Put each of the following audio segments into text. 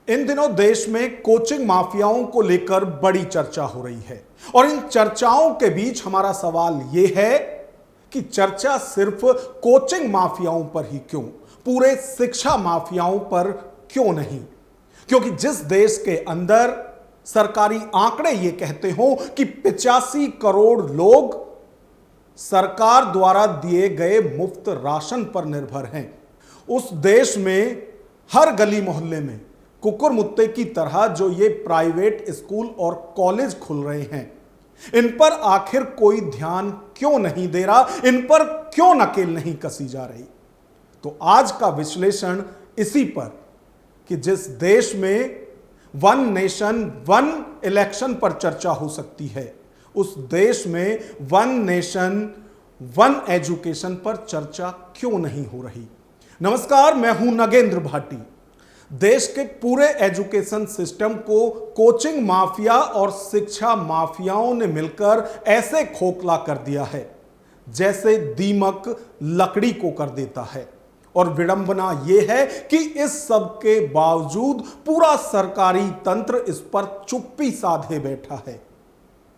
इन दिनों देश में कोचिंग माफियाओं को लेकर बड़ी चर्चा हो रही है और इन चर्चाओं के बीच हमारा सवाल यह है कि चर्चा सिर्फ कोचिंग माफियाओं पर ही क्यों, पूरे शिक्षा माफियाओं पर क्यों नहीं? क्योंकि जिस देश के अंदर सरकारी आंकड़े यह कहते हो कि 85 करोड़ लोग सरकार द्वारा दिए गए मुफ्त राशन पर निर्भर हैं, उस देश में हर गली मोहल्ले में कुकुर मुत्ते की तरह जो ये प्राइवेट स्कूल और कॉलेज खुल रहे हैं, इन पर आखिर कोई ध्यान क्यों नहीं दे रहा? इन पर क्यों नकेल नहीं कसी जा रही? तो आज का विश्लेषण इसी पर कि जिस देश में वन नेशन वन इलेक्शन पर चर्चा हो सकती है, उस देश में वन नेशन वन एजुकेशन पर चर्चा क्यों नहीं हो रही? नमस्कार, मैं हूं नगेंद्र भाटी। देश के पूरे एजुकेशन सिस्टम को कोचिंग माफिया और शिक्षा माफियाओं ने मिलकर ऐसे खोखला कर दिया है जैसे दीमक लकड़ी को कर देता है। और विडंबना यह है कि इस सब के बावजूद पूरा सरकारी तंत्र इस पर चुप्पी साधे बैठा है।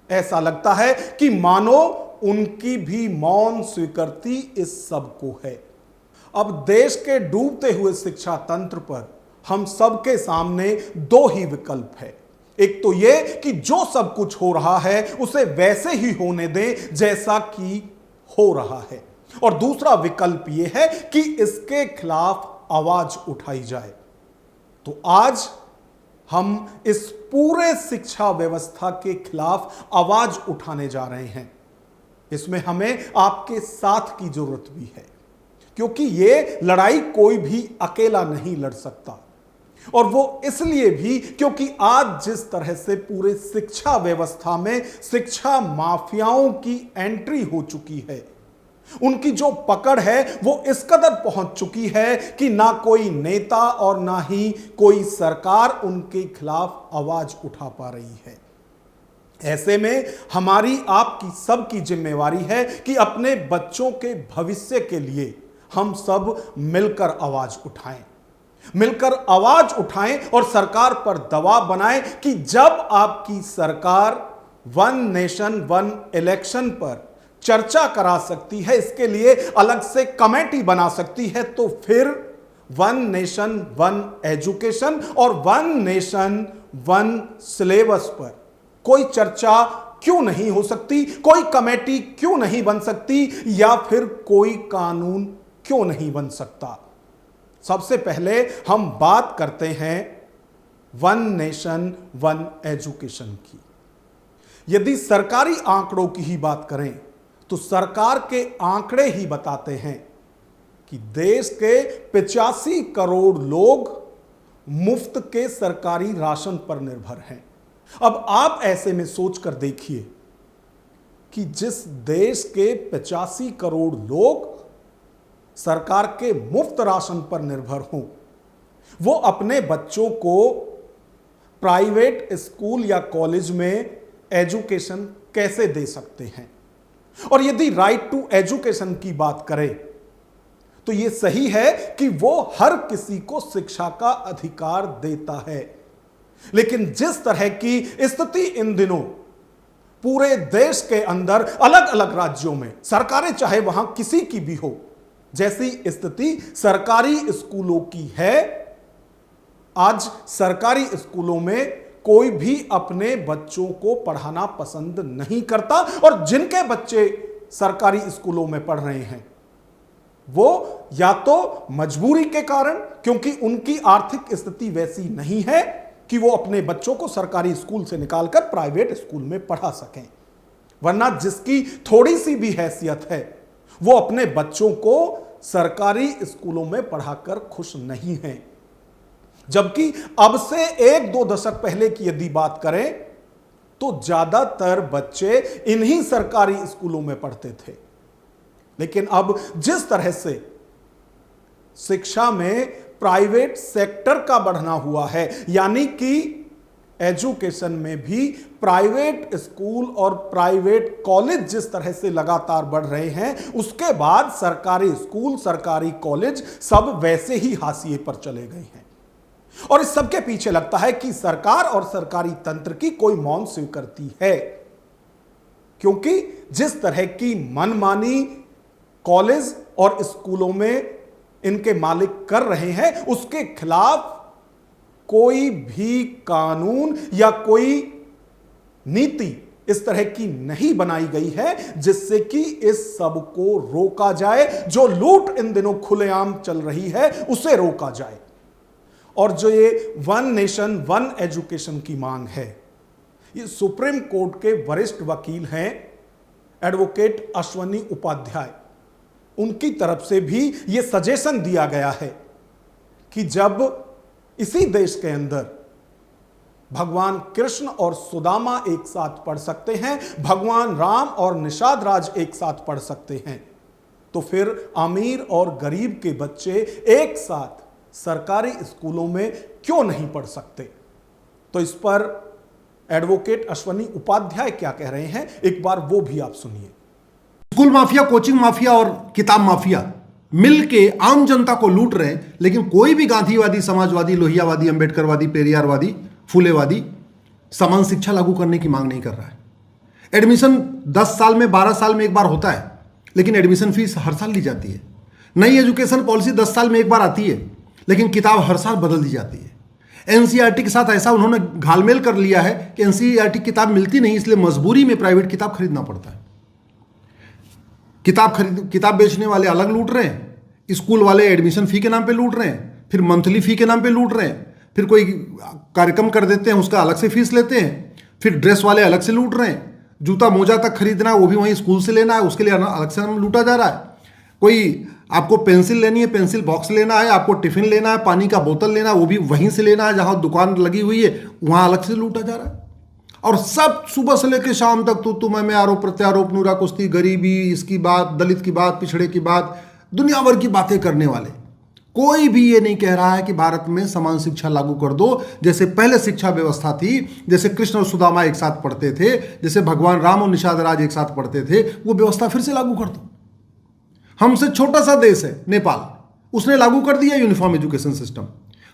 ऐसा लगता है कि मानो उनकी भी मौन स्वीकृति इस सब को है। अब देश के डूबते हुए शिक्षा तंत्र पर हम सबके सामने दो ही विकल्प है। एक तो यह कि जो सब कुछ हो रहा है उसे वैसे ही होने दें जैसा कि हो रहा है, और दूसरा विकल्प यह है कि इसके खिलाफ आवाज उठाई जाए। तो आज हम इस पूरे शिक्षा व्यवस्था के खिलाफ आवाज उठाने जा रहे हैं। इसमें हमें आपके साथ की जरूरत भी है, क्योंकि यह लड़ाई कोई भी अकेला नहीं लड़ सकता। और वो इसलिए भी क्योंकि आज जिस तरह से पूरे शिक्षा व्यवस्था में शिक्षा माफियाओं की एंट्री हो चुकी है, उनकी जो पकड़ है वो इस कदर पहुंच चुकी है कि ना कोई नेता और ना ही कोई सरकार उनके खिलाफ आवाज उठा पा रही है। ऐसे में हमारी आपकी सबकी जिम्मेवारी है कि अपने बच्चों के भविष्य के लिए हम सब मिलकर आवाज उठाएं, मिलकर आवाज उठाएं और सरकार पर दबाव बनाएं कि जब आपकी सरकार वन नेशन वन इलेक्शन पर चर्चा करा सकती है, इसके लिए अलग से कमेटी बना सकती है, तो फिर वन नेशन वन एजुकेशन और वन नेशन वन सिलेबस पर कोई चर्चा क्यों नहीं हो सकती? कोई कमेटी क्यों नहीं बन सकती? या फिर कोई कानून क्यों नहीं बन सकता? सबसे पहले हम बात करते हैं वन नेशन वन एजुकेशन की। यदि सरकारी आंकड़ों की ही बात करें तो सरकार के आंकड़े ही बताते हैं कि देश के 85 करोड़ लोग मुफ्त के सरकारी राशन पर निर्भर हैं। अब आप ऐसे में सोचकर देखिए कि जिस देश के 85 करोड़ लोग सरकार के मुफ्त राशन पर निर्भर हों, वो अपने बच्चों को प्राइवेट स्कूल या कॉलेज में एजुकेशन कैसे दे सकते हैं? और यदि राइट टू एजुकेशन की बात करें तो यह सही है कि वो हर किसी को शिक्षा का अधिकार देता है, लेकिन जिस तरह की स्थिति इन दिनों पूरे देश के अंदर अलग अलग राज्यों में सरकारें चाहे वहां किसी की भी हो, जैसी स्थिति सरकारी स्कूलों की है, आज सरकारी स्कूलों में कोई भी अपने बच्चों को पढ़ाना पसंद नहीं करता। और जिनके बच्चे सरकारी स्कूलों में पढ़ रहे हैं वो या तो मजबूरी के कारण, क्योंकि उनकी आर्थिक स्थिति वैसी नहीं है कि वो अपने बच्चों को सरकारी स्कूल से निकालकर प्राइवेट स्कूल में पढ़ा सकें, वरना जिसकी थोड़ी सी भी हैसियत है वो अपने बच्चों को सरकारी स्कूलों में पढ़ाकर खुश नहीं है। जबकि अब से 1-2 दशक पहले की यदि बात करें तो ज्यादातर बच्चे इन्हीं सरकारी स्कूलों में पढ़ते थे। लेकिन अब जिस तरह से शिक्षा में प्राइवेट सेक्टर का बढ़ना हुआ है, यानी कि एजुकेशन में भी प्राइवेट स्कूल और प्राइवेट कॉलेज जिस तरह से लगातार बढ़ रहे हैं, उसके बाद सरकारी स्कूल सरकारी कॉलेज सब वैसे ही हाशिए पर चले गए हैं। और इस सब के पीछे लगता है कि सरकार और सरकारी तंत्र की कोई मौन स्वीकृति है, क्योंकि जिस तरह की मनमानी कॉलेज और स्कूलों में इनके मालिक कर रहे हैं, उसके खिलाफ कोई भी कानून या कोई नीति इस तरह की नहीं बनाई गई है जिससे कि इस सब को रोका जाए। जो लूट इन दिनों खुलेआम चल रही है उसे रोका जाए। और जो ये वन नेशन वन एजुकेशन की मांग है, ये सुप्रीम कोर्ट के वरिष्ठ वकील हैं एडवोकेट अश्वनी उपाध्याय, उनकी तरफ से भी यह सजेशन दिया गया है कि जब इसी देश के अंदर भगवान कृष्ण और सुदामा एक साथ पढ़ सकते हैं, भगवान राम और निषाद राज एक साथ पढ़ सकते हैं, तो फिर अमीर और गरीब के बच्चे एक साथ सरकारी स्कूलों में क्यों नहीं पढ़ सकते। तो इस पर एडवोकेट अश्वनी उपाध्याय क्या कह रहे हैं, एक बार वो भी आप सुनिए। स्कूल माफिया, कोचिंग माफिया और किताब माफिया मिल के आम जनता को लूट रहे हैं, लेकिन कोई भी गांधीवादी, समाजवादी, लोहियावादी, अंबेडकरवादी, पेरियारवादी, फूलेवादी समान शिक्षा लागू करने की मांग नहीं कर रहा है। एडमिशन 10 साल में, 12 साल में एक बार होता है, लेकिन एडमिशन फीस हर साल ली जाती है। नई एजुकेशन पॉलिसी 10 साल में एक बार आती है, लेकिन किताब हर साल बदल दी जाती है। एनसीईआरटी के साथ ऐसा उन्होंने घालमेल कर लिया है कि एनसीईआरटी किताब मिलती नहीं, इसलिए मजबूरी में प्राइवेट किताब खरीदना पड़ता है। किताब बेचने वाले अलग लूट रहे हैं, स्कूल वाले एडमिशन फी के नाम पे लूट रहे हैं, फिर मंथली फी के नाम पे लूट रहे हैं, फिर कोई कार्यक्रम कर देते हैं उसका अलग से फीस लेते हैं, फिर ड्रेस वाले अलग से लूट रहे हैं, जूता मोजा तक खरीदना है वो भी वहीं स्कूल से लेना है, उसके लिए अलग से लूटा जा रहा है। कोई आपको पेंसिल लेनी है, पेंसिल बॉक्स लेना है, आपको टिफिन लेना है, पानी का बोतल लेना है, वो भी वहीं से लेना है जहां दुकान लगी हुई है, वहां अलग से लूटा जा रहा है। और सब सुबह से लेकर शाम तक तू मैं आरोप प्रत्यारोप, नूरा कुश्ती, गरीबी, इसकी बात, दलित की बात, पिछड़े की बात, दुनिया भर की बातें करने वाले। कोई भी ये नहीं कह रहा है कि भारत में समान शिक्षा लागू कर दो, जैसे पहले शिक्षा व्यवस्था थी, जैसे कृष्ण और सुदामा एक साथ पढ़ते थे, जैसे भगवान राम और निषाद राज एक साथ पढ़ते थे, वो व्यवस्था फिर से लागू कर दो। हमसे छोटा सा देश है नेपाल, उसने लागू कर दिया यूनिफॉर्म एजुकेशन सिस्टम।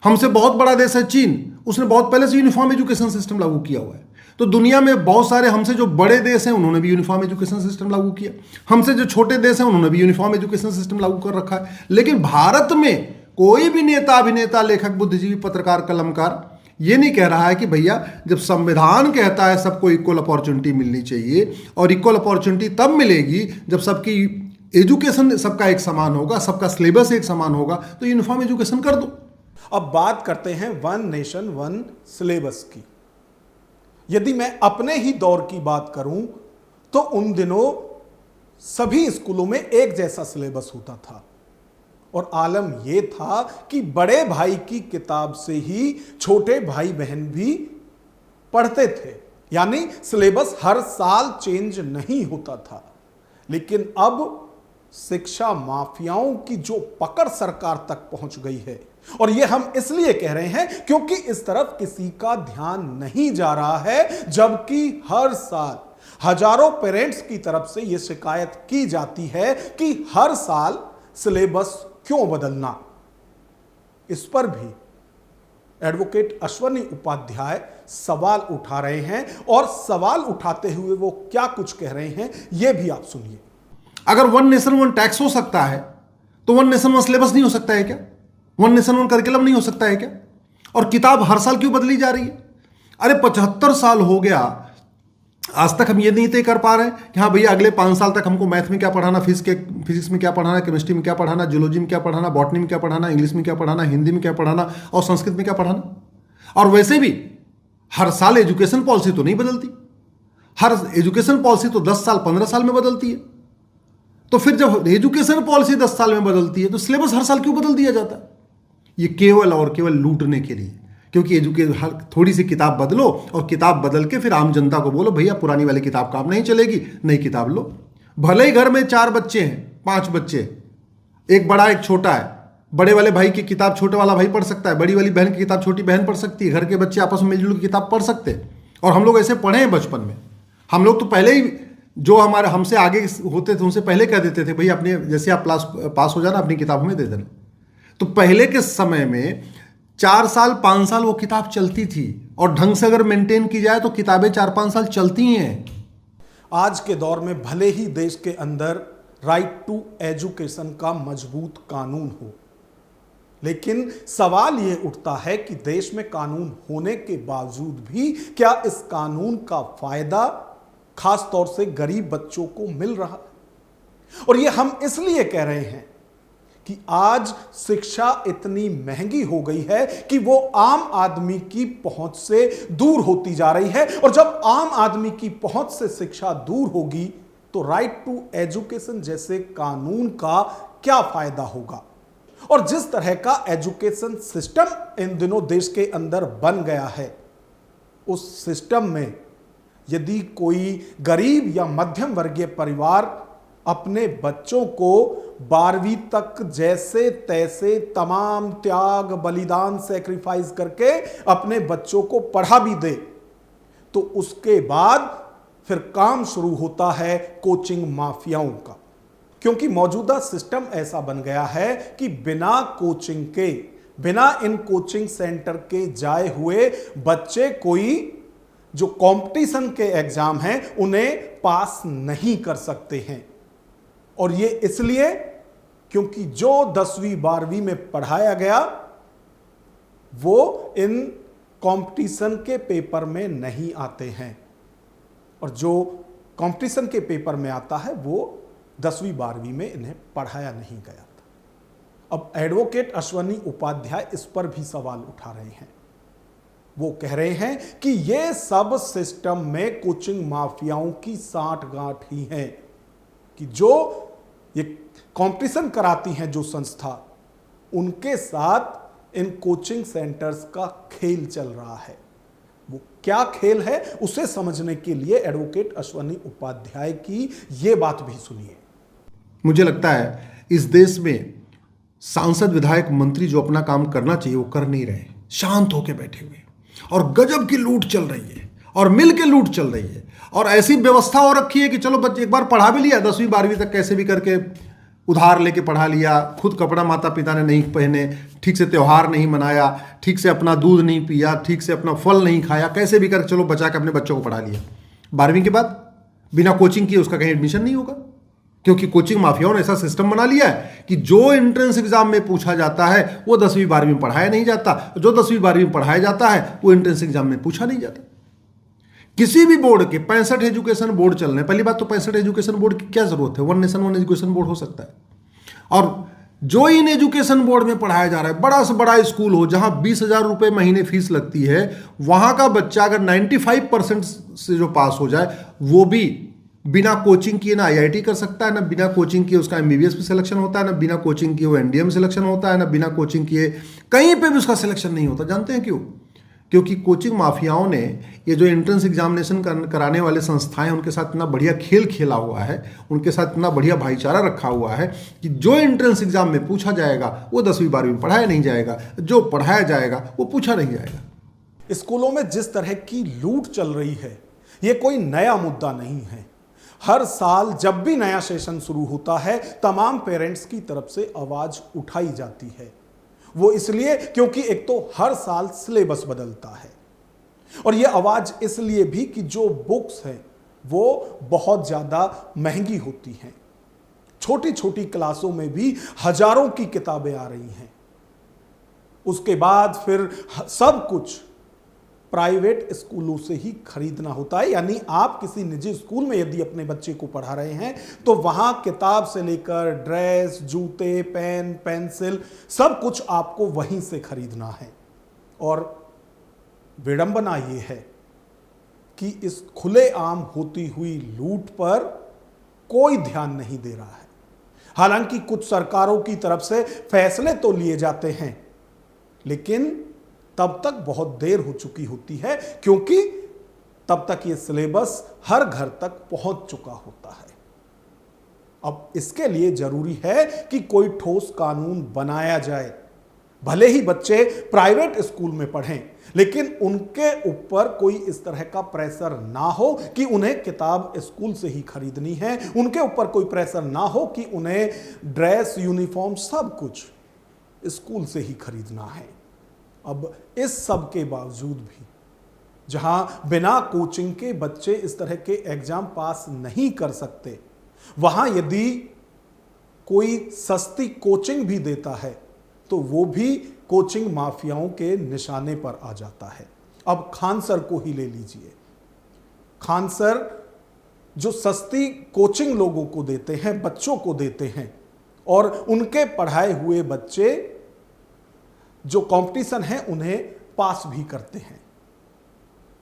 हमसे बहुत बड़ा देश है चीन, उसने बहुत पहले से यूनिफॉर्म एजुकेशन सिस्टम लागू किया हुआ है। तो दुनिया में बहुत सारे हमसे जो बड़े देश हैं उन्होंने भी यूनिफॉर्म एजुकेशन सिस्टम लागू किया, हमसे जो छोटे देश हैं उन्होंने भी यूनिफॉर्म एजुकेशन सिस्टम लागू कर रखा है। लेकिन भारत में कोई भी नेता, अभिनेता, लेखक, बुद्धिजीवी, पत्रकार, कलमकार ये नहीं कह रहा है कि भैया जब संविधान कहता है सबको इक्वल अपॉर्चुनिटी मिलनी चाहिए, और इक्वल अपॉर्चुनिटी तब मिलेगी जब सबकी एजुकेशन सबका एक समान होगा, सबका सिलेबस एक समान होगा, तो यूनिफॉर्म एजुकेशन कर दो। अब बात करते हैं वन नेशन वन सिलेबस की। यदि मैं अपने ही दौर की बात करूं तो उन दिनों सभी स्कूलों में एक जैसा सिलेबस होता था, और आलम यह था कि बड़े भाई की किताब से ही छोटे भाई बहन भी पढ़ते थे, यानी सिलेबस हर साल चेंज नहीं होता था। लेकिन अब शिक्षा माफियाओं की जो पकड़ सरकार तक पहुंच गई है, और यह हम इसलिए कह रहे हैं क्योंकि इस तरफ किसी का ध्यान नहीं जा रहा है, जबकि हर साल हजारों पेरेंट्स की तरफ से यह शिकायत की जाती है कि हर साल सिलेबस क्यों बदलना। इस पर भी एडवोकेट अश्वनी उपाध्याय सवाल उठा रहे हैं, और सवाल उठाते हुए वो क्या कुछ कह रहे हैं यह भी आप सुनिए। अगर वन नेशन वन टैक्स हो सकता है तो वन नेशन वन सिलेबस नहीं हो सकता है क्या? वन नेशन वन करिकुलम नहीं हो सकता है क्या? और किताब हर साल क्यों बदली जा रही है? अरे 75 साल हो गया, आज तक हम ये नहीं तय कर पा रहे कि हाँ भैया अगले 5 साल तक हमको मैथ में क्या पढ़ाना, फिजिक्स में क्या पढ़ाना, केमिस्ट्री में क्या पढ़ाना, जियोलॉजी में क्या पढ़ाना, बॉटनी में क्या पढ़ाना, इंग्लिश में क्या पढ़ाना, हिंदी में क्या पढ़ाना और संस्कृत में क्या पढ़ाना। और वैसे भी हर साल एजुकेशन पॉलिसी तो नहीं बदलती, हर एजुकेशन पॉलिसी तो 10 साल 15 साल में बदलती है। तो फिर जब एजुकेशन पॉलिसी 10 साल में बदलती है तो सिलेबस हर साल क्यों बदल दिया जाता है? ये केवल और केवल लूटने के लिए, क्योंकि थोड़ी सी किताब बदलो और किताब बदल के फिर आम जनता को बोलो भैया पुरानी वाली किताब काम नहीं चलेगी, नई किताब लो। भले ही घर में 4 बच्चे हैं, 5 बच्चे, एक बड़ा एक छोटा है, बड़े वाले भाई की किताब छोटे वाला भाई पढ़ सकता है, बड़ी वाली बहन की किताब छोटी बहन पढ़ सकती है, घर के बच्चे आपस में मिलजुल की किताब पढ़ सकते हैं। और हम लोग ऐसे पढ़े हैं बचपन में, हम लोग तो पहले ही जो हमारे हमसे आगे होते थे उनसे पहले कह देते थे भैया अपने जैसे आप पास हो जाना अपनी किताब हमें दे देना। तो पहले के समय में 4 साल 5 साल वो किताब चलती थी, और ढंग से अगर मेंटेन की जाए तो किताबें 4-5 साल चलती हैं। आज के दौर में भले ही देश के अंदर राइट टू एजुकेशन का मजबूत कानून हो, लेकिन सवाल यह उठता है कि देश में कानून होने के बावजूद भी क्या इस कानून का फायदा खास तौर से गरीब बच्चों को मिल रहा है? और यह हम इसलिए कह रहे हैं कि आज शिक्षा इतनी महंगी हो गई है कि वो आम आदमी की पहुंच से दूर होती जा रही है, और जब आम आदमी की पहुंच से शिक्षा दूर होगी तो राइट टू एजुकेशन जैसे कानून का क्या फायदा होगा? और जिस तरह का एजुकेशन सिस्टम इन दिनों देश के अंदर बन गया है, उस सिस्टम में यदि कोई गरीब या मध्यम वर्गीय परिवार अपने बच्चों को 12वीं तक जैसे तैसे तमाम त्याग बलिदान सैक्रिफाइस करके अपने बच्चों को पढ़ा भी दे, तो उसके बाद फिर काम शुरू होता है कोचिंग माफियाओं का। क्योंकि मौजूदा सिस्टम ऐसा बन गया है कि बिना कोचिंग के, बिना इन कोचिंग सेंटर के जाए हुए बच्चे कोई जो कंपटीशन के एग्जाम हैं उन्हें पास नहीं कर सकते हैं। और ये इसलिए क्योंकि जो 10वीं 12वीं में पढ़ाया गया वो इन कंपटीशन के पेपर में नहीं आते हैं, और जो कंपटीशन के पेपर में आता है वो 10वीं 12वीं में इन्हें पढ़ाया नहीं गया था। अब एडवोकेट अश्वनी उपाध्याय इस पर भी सवाल उठा रहे हैं। वो कह रहे हैं कि ये सब सिस्टम में कोचिंग माफियाओं की सांठगांठ ही है, कि जो ये कंपटीशन कराती हैं जो संस्था, उनके साथ इन कोचिंग सेंटर्स का खेल चल रहा है। वो क्या खेल है उसे समझने के लिए एडवोकेट अश्वनी उपाध्याय की ये बात भी सुनिए। मुझे लगता है इस देश में सांसद विधायक मंत्री जो अपना काम करना चाहिए वो कर नहीं रहे, शांत होकर बैठे हुए, और गजब की लूट चल रही है, और मिल के लूट चल रही है, और ऐसी व्यवस्था हो रखी है कि चलो बच्चे एक बार पढ़ा भी लिया 10वीं 12वीं तक कैसे भी करके उधार लेके पढ़ा लिया, खुद कपड़ा माता पिता ने नहीं पहने, ठीक से त्यौहार नहीं मनाया, ठीक से अपना दूध नहीं पिया, ठीक से अपना फल नहीं खाया, कैसे भी करके चलो बचा के अपने बच्चों को पढ़ा लिया। 12वीं के बाद बिना कोचिंग किए उसका कहीं एडमिशन नहीं होगा, क्योंकि कोचिंग माफियाओं ने ऐसा सिस्टम बना लिया है कि जो एंट्रेंस एग्जाम में पूछा जाता है वो 10वीं 12वीं में पढ़ाया नहीं जाता, जो 10वीं 12वीं में पढ़ाया जाता है वो एंट्रेंस एग्जाम में पूछा नहीं जाता। किसी भी बोर्ड के 65 एजुकेशन बोर्ड चल रहे हैं। पहली बात तो 65 एजुकेशन बोर्ड की क्या जरूरत है, one nation one education board हो सकता है। और जो इन एजुकेशन बोर्ड में पढ़ाया जा रहा है, बड़ा से बड़ा स्कूल हो जहां 20,000 रुपए महीने फीस लगती है, वहां का बच्चा अगर 95% से जो पास हो जाए वो भी बिना कोचिंग किए ना IIT कर सकता है, ना बिना कोचिंग किए उसका MBBS में सिलेक्शन होता है, ना बिना कोचिंग किए वो NDA में सिलेक्शन होता है, ना बिना कोचिंग किए कहीं पे भी उसका सिलेक्शन नहीं होता। जानते हैं क्यों? क्योंकि कोचिंग माफियाओं ने ये जो एंट्रेंस एग्जामिनेशन कराने वाले संस्थाएं उनके साथ इतना बढ़िया खेल खेला हुआ है, उनके साथ इतना बढ़िया भाईचारा रखा हुआ है कि जो एंट्रेंस एग्जाम में पूछा जाएगा वो 10वीं 12वीं में पढ़ाया नहीं जाएगा, जो पढ़ाया जाएगा वो पूछा नहीं जाएगा। स्कूलों में जिस तरह की लूट चल रही है ये कोई नया मुद्दा नहीं है। हर साल जब भी नया सेशन शुरू होता है तमाम पेरेंट्स की तरफ से आवाज उठाई जाती है। वो इसलिए क्योंकि एक तो हर साल सिलेबस बदलता है, और ये आवाज इसलिए भी कि जो बुक्स हैं वो बहुत ज्यादा महंगी होती हैं। छोटी छोटी क्लासों में भी हजारों की किताबें आ रही हैं। उसके बाद फिर सब कुछ प्राइवेट स्कूलों से ही खरीदना होता है। यानी आप किसी निजी स्कूल में यदि अपने बच्चे को पढ़ा रहे हैं तो वहां किताब से लेकर ड्रेस, जूते, पेन, पेंसिल सब कुछ आपको वहीं से खरीदना है। और विडंबना यह है कि इस खुलेआम होती हुई लूट पर कोई ध्यान नहीं दे रहा है। हालांकि कुछ सरकारों की तरफ से फैसले तो लिए जाते हैं, लेकिन तब तक बहुत देर हो चुकी होती है, क्योंकि तब तक ये सिलेबस हर घर तक पहुंच चुका होता है। अब इसके लिए जरूरी है कि कोई ठोस कानून बनाया जाए। भले ही बच्चे प्राइवेट स्कूल में पढ़ें, लेकिन उनके ऊपर कोई इस तरह का प्रेशर ना हो कि उन्हें किताब स्कूल से ही खरीदनी है, उनके ऊपर कोई प्रेशर ना हो कि उन्हें ड्रेस, यूनिफॉर्म सब कुछ स्कूल से ही खरीदना है। अब इस सब के बावजूद भी जहां बिना कोचिंग के बच्चे इस तरह के एग्जाम पास नहीं कर सकते, वहां यदि कोई सस्ती कोचिंग भी देता है तो वो भी कोचिंग माफियाओं के निशाने पर आ जाता है। अब खान सर को ही ले लीजिए। खान सर जो सस्ती कोचिंग लोगों को देते हैं, बच्चों को देते हैं, और उनके पढ़ाए हुए बच्चे जो कंपटीशन है उन्हें पास भी करते हैं।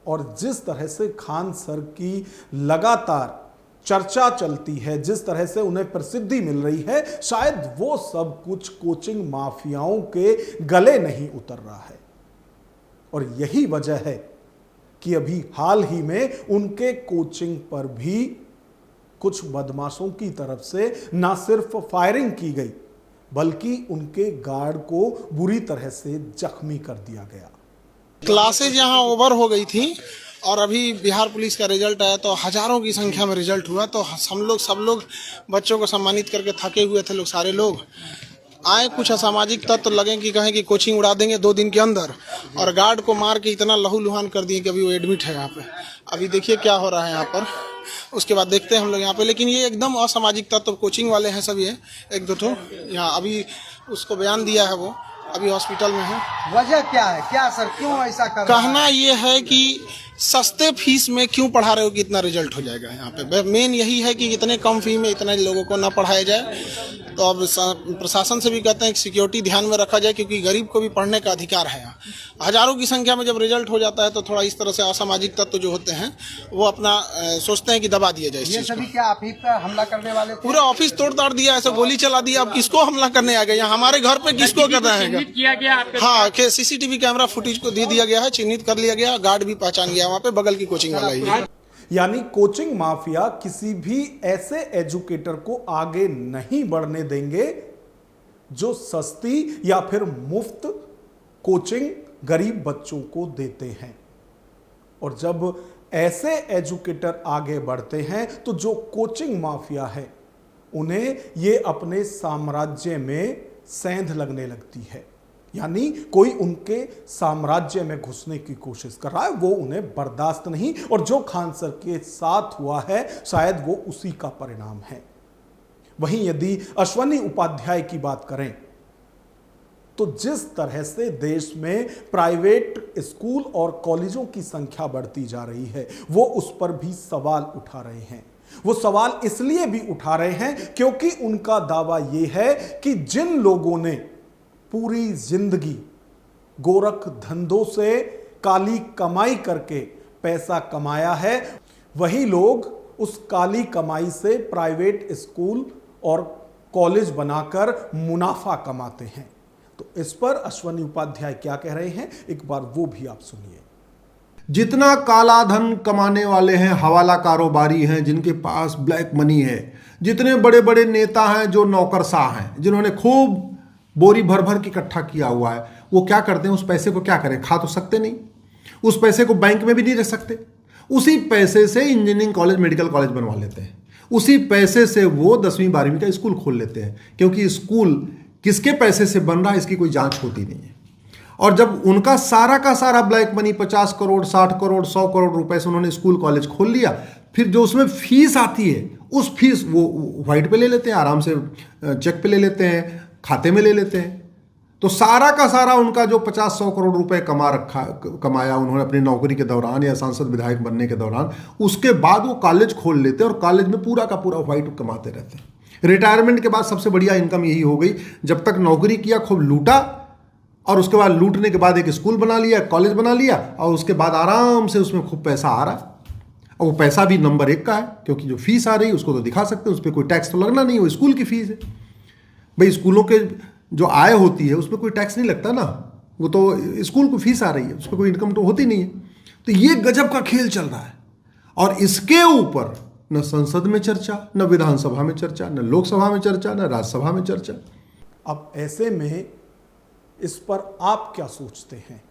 और जिस तरह से खान सर की लगातार चर्चा चलती है, जिस तरह से उन्हें प्रसिद्धि मिल रही है, शायद वो सब कुछ कोचिंग माफियाओं के गले नहीं उतर रहा है। और यही वजह है कि अभी हाल ही में उनके कोचिंग पर भी कुछ बदमाशों की तरफ से ना सिर्फ फायरिंग की गई, बल्कि उनके गार्ड को बुरी तरह से जख्मी कर दिया गया। क्लासेज यहाँ ओवर हो गई थी और अभी बिहार पुलिस का रिजल्ट आया तो हजारों की संख्या में रिजल्ट हुआ। तो हम लोग सब लोग बच्चों को सम्मानित करके थके हुए थे लोग, सारे लोग आए। कुछ असामाजिक तत्व लगे कि कहें कि कोचिंग उड़ा देंगे 2 दिन के अंदर, और गार्ड को मार के इतना लहूलुहान कर दिए कि अभी वो एडमिट है यहाँ पे। अभी देखिए क्या हो रहा है यहाँ पर, उसके बाद देखते हैं हम लोग यहाँ पे। लेकिन ये एकदम असामाजिक तत्व कोचिंग वाले हैं सब, ये 1-2 ठो यहाँ अभी उसको बयान दिया है, वो अभी हॉस्पिटल में है। वजह क्या है, क्या सर, क्यों ऐसा कर रहे हैं? कहना ये है कि सस्ते फीस में क्यों पढ़ा रहे हो कि इतना रिजल्ट हो जाएगा। यहाँ पे मेन यही है कि इतने कम फी में इतने लोगों को ना पढ़ाया जाए। तो अब प्रशासन से भी कहते हैं कि सिक्योरिटी ध्यान में रखा जाए, क्योंकि गरीब को भी पढ़ने का अधिकार है। यहाँ हजारों की संख्या में जब रिजल्ट हो जाता है तो थोड़ा इस तरह से असामाजिक तत्व जो होते हैं वो अपना सोचते हैं कि दबा दिया जाए। ये सभी क्या आप ही पर हमला करने वाले थे? पूरा ऑफिस तोड़ ताड़ दिया, ऐसे गोली चला दिया। अब किसको हमला करने आ गए? यहाँ हमारे घर पे किसको करना है? किया गया आपके? हाँ, सीसीटीवी कैमरा फुटेज को दे दिया गया है, चिन्हित कर लिया गया, गार्ड भी पहचान गया वहाँ पे, बगल की कोचिंग वाला ही है। यानी कोचिंग माफिया किसी भी ऐसे एजुकेटर को आगे नहीं बढ़ने देंगे जो सस्ती या फिर मुफ्त कोचिंग गरीब बच्चों को देते हैं। और जब ऐसे एजुकेटर आगे बढ़ते हैं तो जो कोचिंग माफिया है उन्हें ये अपने साम्राज्य में सेंध लगने लगती है। यानी कोई उनके साम्राज्य में घुसने की कोशिश कर रहा है, वो उन्हें बर्दाश्त नहीं। और जो खान सर के साथ हुआ है शायद वो उसी का परिणाम है। वहीं यदि अश्वनी उपाध्याय की बात करें तो जिस तरह से देश में प्राइवेट स्कूल और कॉलेजों की संख्या बढ़ती जा रही है, वो उस पर भी सवाल उठा रहे हैं। वो सवाल इसलिए भी उठा रहे हैं क्योंकि उनका दावा यह है कि जिन लोगों ने पूरी जिंदगी गोरख धंधों से काली कमाई करके पैसा कमाया है, वही लोग उस काली कमाई से प्राइवेट स्कूल और कॉलेज बनाकर मुनाफा कमाते हैं। तो इस पर अश्वनी उपाध्याय क्या कह रहे हैं, एक बार वो भी आप सुनिए। जितना काला धन कमाने वाले हैं, हवाला कारोबारी हैं, जिनके पास ब्लैक मनी है, जितने बड़े बड़े नेता हैं जो नौकरशाह हैं, जिन्होंने खूब बोरी भर भर के इकट्ठा किया हुआ है, वो क्या करते हैं? उस पैसे को क्या करें? खा तो सकते नहीं, उस पैसे को बैंक में भी नहीं रख सकते। उसी पैसे से इंजीनियरिंग कॉलेज, मेडिकल कॉलेज बनवा लेते हैं। उसी पैसे से वो 10वीं 12वीं का स्कूल खोल लेते हैं, क्योंकि स्कूल किसके पैसे से बन रहा है इसकी कोई जांच होती नहीं है। और जब उनका सारा का सारा ब्लैक मनी 50 करोड़ 60 करोड़ 100 करोड़ रुपए से उन्होंने स्कूल कॉलेज खोल लिया, फिर जो उसमें फीस आती है उस फीस वो व्हाइट पे ले लेते हैं, आराम से चेक पे ले लेते हैं, खाते में ले लेते हैं। तो सारा का सारा उनका जो 50-100 करोड़ रुपए कमाया उन्होंने अपनी नौकरी के दौरान या सांसद विधायक बनने के दौरान, उसके बाद वो कॉलेज खोल लेते हैं और कॉलेज में पूरा का पूरा व्हाइट कमाते रहते हैं। रिटायरमेंट के बाद सबसे बढ़िया इनकम यही हो गई, जब तक नौकरी किया खूब लूटा, और उसके बाद लूटने के बाद एक स्कूल बना लिया, कॉलेज बना लिया, और उसके बाद आराम से उसमें खूब पैसा आ रहा है। और वो पैसा भी नंबर 1 का है, क्योंकि जो फीस आ रही है उसको तो दिखा सकते हैं, उस पर कोई टैक्स तो लगना नहीं, वो स्कूल की फीस है। भाई स्कूलों के जो आय होती है उसमें कोई टैक्स नहीं लगता ना, वो तो स्कूल को फीस आ रही है, उसमें कोई इनकम तो होती नहीं है। तो ये गजब का खेल चल रहा है, और इसके ऊपर न संसद में चर्चा, न विधानसभा में चर्चा, न लोकसभा में चर्चा, न राज्यसभा में चर्चा। अब ऐसे में इस पर आप क्या सोचते हैं?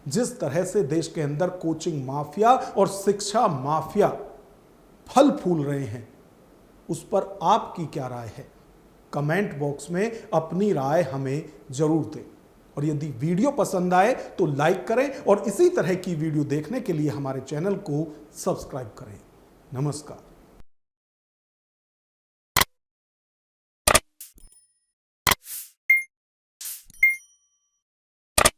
जिस तरह से देश के अंदर कोचिंग माफिया और शिक्षा माफिया फल फूल रहे हैं, उस पर आपकी क्या राय है? कमेंट बॉक्स में अपनी राय हमें जरूर दें। और यदि वीडियो पसंद आए तो लाइक करें और इसी तरह की वीडियो देखने के लिए हमारे चैनल को सब्सक्राइब करें। नमस्कार।